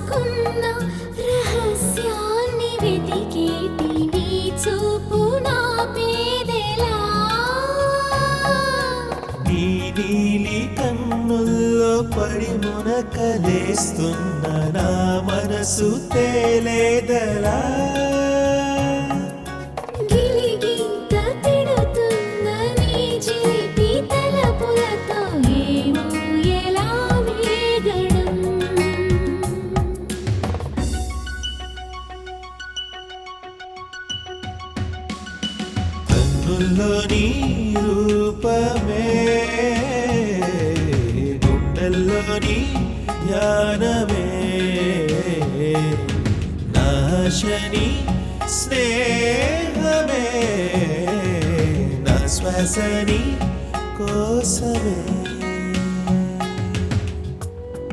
దాచుకున్న రహస్యాన్ని వెతికేటి నీ చూపు నా పేదెలా నీ నీలి కన్నుల్లో పడి మునకలేస్తున్న నా మనసు తేలేదలా గిలిగింత తిడుతున్న నీ చిలిపి తలపులతో ఏమో ఎలా వేగడం కన్నుల్లో నీ రూపమే గుండెల్లో నీ ధ్యానమే నాశని స్నేహమే నా శ్వాసని కోసమే